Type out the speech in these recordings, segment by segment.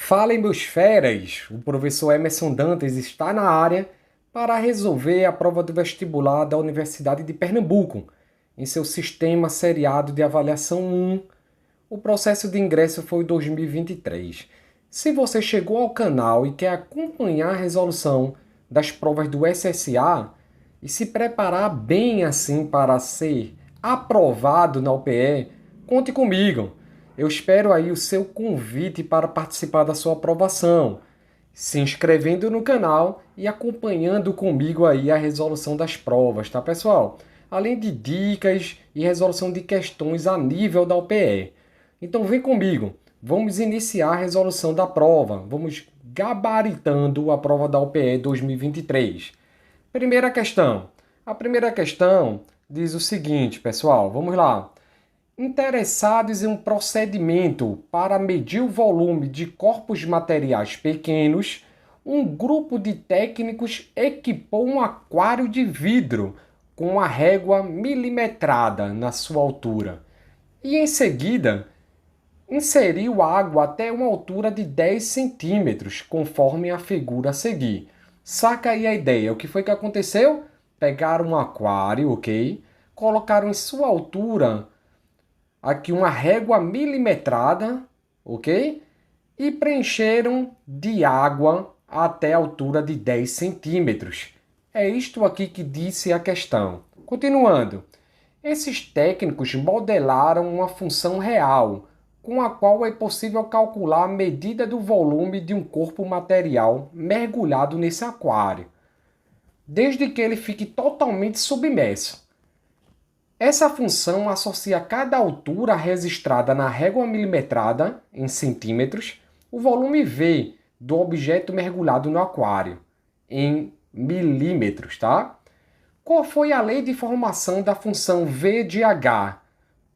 Fala, meus feras! O professor Emerson Dantas está na área para resolver a prova do vestibular da Universidade de Pernambuco, em seu sistema seriado de avaliação 1. O processo de ingresso foi 2023. Se você chegou ao canal e quer acompanhar a resolução das provas do SSA e se preparar bem assim para ser aprovado na UPE, conte comigo. Eu espero aí o seu convite para participar da sua aprovação, se inscrevendo no canal e acompanhando comigo aí a resolução das provas, tá, pessoal? Além de dicas e resolução de questões a nível da UPE. Então vem comigo, vamos iniciar a resolução da prova, vamos gabaritando a prova da UPE 2023. Primeira questão. A primeira questão diz o seguinte, pessoal, vamos lá. Interessados em um procedimento para medir o volume de corpos materiais pequenos, um grupo de técnicos equipou um aquário de vidro com a régua milimetrada na sua altura e, em seguida, inseriu água até uma altura de 10 centímetros, conforme a figura a seguir. Saca aí a ideia. O que foi que aconteceu? Pegaram um aquário, ok? Colocaram em sua altura aqui uma régua milimetrada, ok? E preencheram de água até a altura de 10 centímetros. É isto aqui que disse a questão. Continuando. Esses técnicos modelaram uma função real, com a qual é possível calcular a medida do volume de um corpo material mergulhado nesse aquário, desde que ele fique totalmente submerso. Essa função associa cada altura registrada na régua milimetrada, em centímetros, o volume V do objeto mergulhado no aquário, em milímetros, tá? Qual foi a lei de formação da função V de H,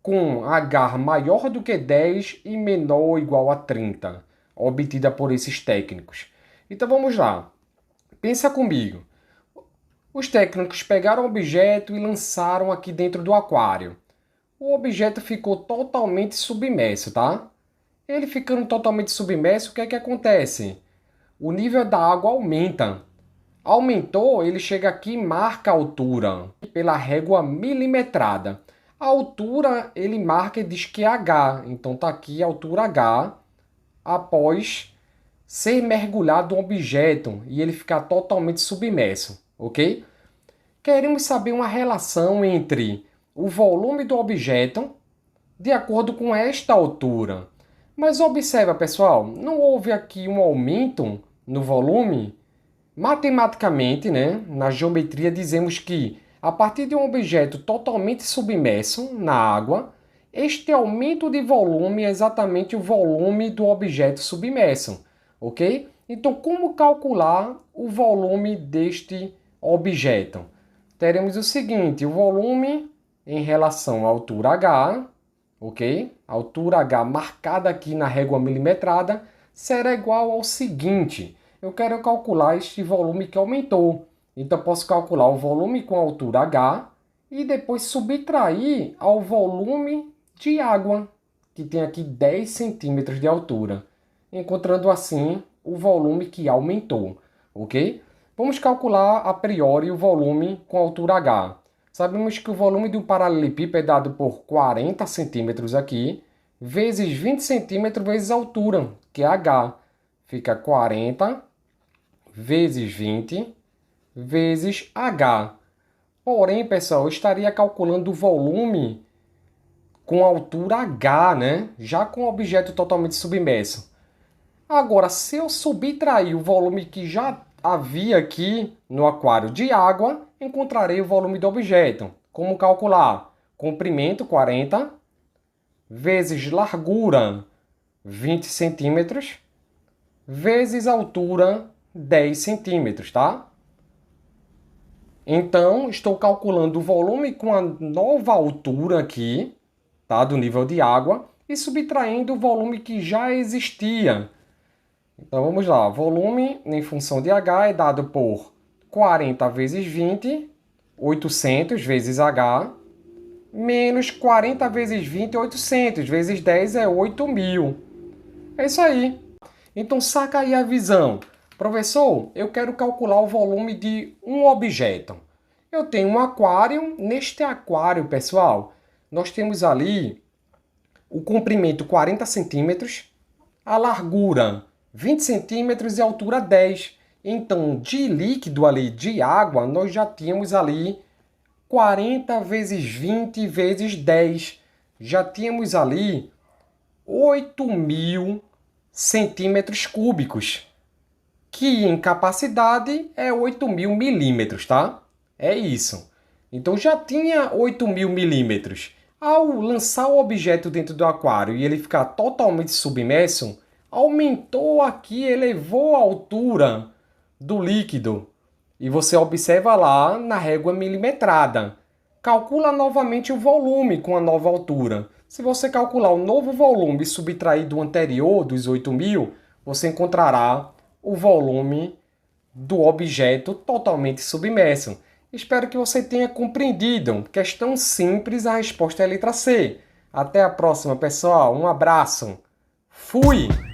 com H maior do que 10 e menor ou igual a 30, obtida por esses técnicos? Então vamos lá. Pensa comigo. Os técnicos pegaram o objeto e lançaram aqui dentro do aquário. O objeto ficou totalmente submerso, tá? Ele ficando totalmente submerso, o que é que acontece? O nível da água aumenta. Aumentou, ele chega aqui e marca a altura pela régua milimetrada. A altura ele marca e diz que é H. Então tá aqui a altura H após ser mergulhado um objeto e ele ficar totalmente submerso, ok? Queremos saber uma relação entre o volume do objeto de acordo com esta altura. Mas observa, pessoal, não houve aqui um aumento no volume? Matematicamente, né, na geometria, dizemos que a partir de um objeto totalmente submerso na água, este aumento de volume é exatamente o volume do objeto submerso, ok? Então, como calcular o volume deste objeto? Teremos o seguinte, o volume em relação à altura H, ok? A altura H marcada aqui na régua milimetrada será igual ao seguinte. Eu quero calcular este volume que aumentou. Então, posso calcular o volume com a altura H e depois subtrair ao volume de água, que tem aqui 10 centímetros de altura, encontrando assim o volume que aumentou, ok? Vamos calcular a priori o volume com a altura H. Sabemos que o volume de um paralelepípedo é dado por 40 centímetros aqui, vezes 20 centímetros vezes a altura, que é H. Fica 40 vezes 20 vezes H. Porém, pessoal, eu estaria calculando o volume com a altura H, né? Já com o objeto totalmente submerso. Agora, se eu subtrair o volume que já havia aqui no aquário de água, encontrarei o volume do objeto. Como calcular? Comprimento 40 vezes largura 20 centímetros vezes altura 10 centímetros, tá? Então, estou calculando o volume com a nova altura aqui, tá? Do nível de água, e subtraindo o volume que já existia. Então, vamos lá. Volume em função de H é dado por 40 vezes 20, 800 vezes H, menos 40 vezes 20, 800 vezes 10 é 8.000. É isso aí. Então saca aí a visão. Professor, eu quero calcular o volume de um objeto. Eu tenho um aquário. Neste aquário, pessoal, nós temos ali o comprimento 40 centímetros, a largura 20 centímetros e a altura 10. Então, de líquido ali, de água, nós já tínhamos ali 40 vezes 20 vezes 10. Já tínhamos ali 8.000 centímetros cúbicos, que em capacidade é 8.000 milímetros, tá? É isso. Então já tinha 8.000 milímetros. Ao lançar o objeto dentro do aquário e ele ficar totalmente submerso, aumentou aqui, elevou a altura do líquido. E você observa lá na régua milimetrada. Calcula novamente o volume com a nova altura. Se você calcular o novo volume e subtrair do anterior, dos 8.000, você encontrará o volume do objeto totalmente submerso. Espero que você tenha compreendido. Questão simples, a resposta é a letra C. Até a próxima, pessoal. Um abraço. Fui!